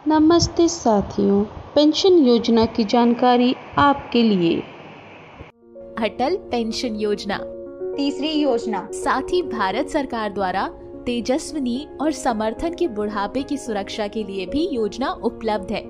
नमस्ते साथियों, पेंशन योजना की जानकारी आपके लिए। अटल पेंशन योजना तीसरी योजना साथ ही भारत सरकार द्वारा तेजस्विनी और समर्थन के बुढ़ापे की सुरक्षा के लिए भी योजना उपलब्ध है।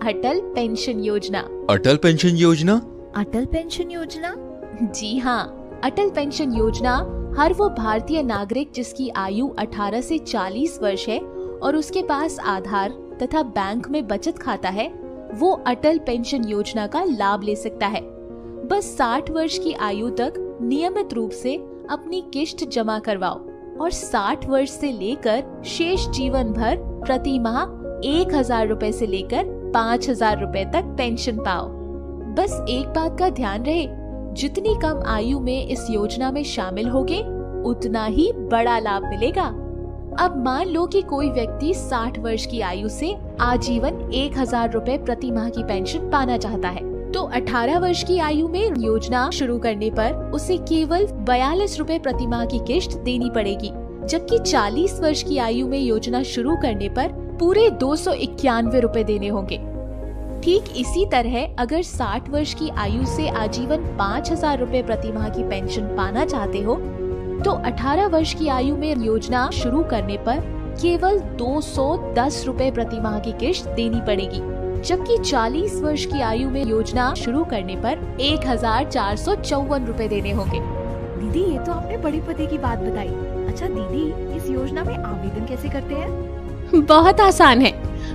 अटल पेंशन योजना। अटल पेंशन योजना अटल पेंशन योजना जी हाँ, अटल पेंशन योजना हर वो भारतीय नागरिक जिसकी आयु 18 से 40 वर्ष है और उसके पास आधार तथा बैंक में बचत खाता है, वो अटल पेंशन योजना का लाभ ले सकता है। बस 60 वर्ष की आयु तक नियमित रूप से अपनी किश्त जमा करवाओ और 60 वर्ष से लेकर शेष जीवन भर प्रति माह 1,000 रुपए से लेकर 5,000 रुपए तक पेंशन पाओ। बस एक बात का ध्यान रहे, जितनी कम आयु में इस योजना में शामिल होगे उतना ही बड़ा लाभ मिलेगा। अब मान लो कि कोई व्यक्ति 60 वर्ष की आयु से आजीवन 1,000 रुपए प्रति माह की पेंशन पाना चाहता है, तो 18 वर्ष की आयु में योजना शुरू करने पर उसे केवल 42 रुपए प्रति माह की किश्त देनी पड़ेगी, जबकि 40 वर्ष की आयु में योजना शुरू करने पर पूरे 291 रुपए देने होंगे। ठीक इसी तरह अगर 60 वर्ष की आयु से आजीवन 5,000 रुपए प्रति माह की पेंशन पाना चाहते हो, तो 18 वर्ष की आयु में योजना शुरू करने पर केवल 210 रुपए प्रति माह की किश्त देनी पड़ेगी, जबकि 40 वर्ष की आयु में योजना शुरू करने पर 1,454 रुपए देने होंगे। दीदी, ये तो आपने बड़े पते की बात बताई। अच्छा दीदी, इस योजना में आवेदन कैसे करते हैं? बहुत आसान है,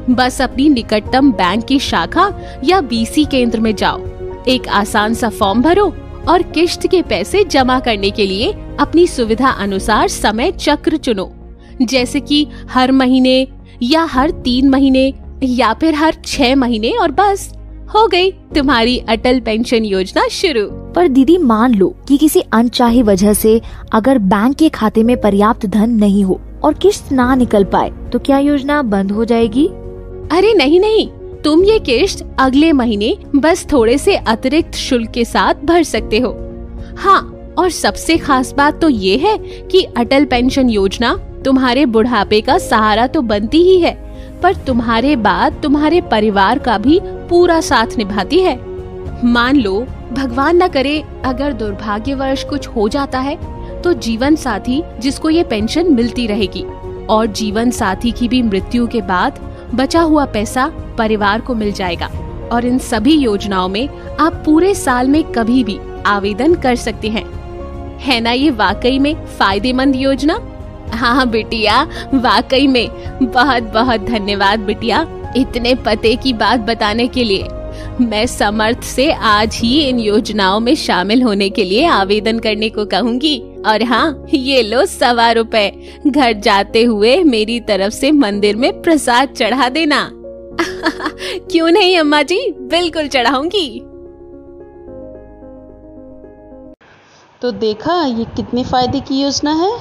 बस अपनी निकटतम बैंक की शाखा या बीसी केंद्र में जाओ, एक आसान सा फॉर्म भरो और किश्त के पैसे जमा करने के लिए अपनी सुविधा अनुसार समय चक्र चुनो, जैसे कि हर महीने या हर 3 महीने या फिर हर 6 महीने, और बस हो गई तुम्हारी अटल पेंशन योजना शुरू। पर दीदी, मान लो कि किसी अनचाही वजह से अगर बैंक के खाते में पर्याप्त धन नहीं हो और किश्त ना निकल पाए, तो क्या योजना बंद हो जाएगी? अरे नहीं, तुम ये किश्त अगले महीने बस थोड़े से अतिरिक्त शुल्क के साथ भर सकते हो। हाँ, और सबसे खास बात तो ये है कि अटल पेंशन योजना तुम्हारे बुढ़ापे का सहारा तो बनती ही है, पर तुम्हारे बाद तुम्हारे परिवार का भी पूरा साथ निभाती है। मान लो भगवान न करे अगर दुर्भाग्यवश कुछ हो जाता है, तो जीवन साथी जिसको ये पेंशन मिलती रहेगी, और जीवन साथी की भी मृत्यु के बाद बचा हुआ पैसा परिवार को मिल जाएगा। और इन सभी योजनाओं में आप पूरे साल में कभी भी आवेदन कर सकते हैं। है ना ये वाकई में फायदेमंद योजना? हाँ बिटिया, वाकई में बहुत बहुत धन्यवाद बिटिया, इतने पते की बात बताने के लिए। मैं समर्थ से आज ही इन योजनाओं में शामिल होने के लिए आवेदन करने को कहूँगी। और हाँ, ये लो 125 रुपए, घर जाते हुए मेरी तरफ से मंदिर में प्रसाद चढ़ा देना। क्यों नहीं अम्मा जी, बिल्कुल चढ़ाऊंगी। तो देखा ये कितने फायदे की योजना है।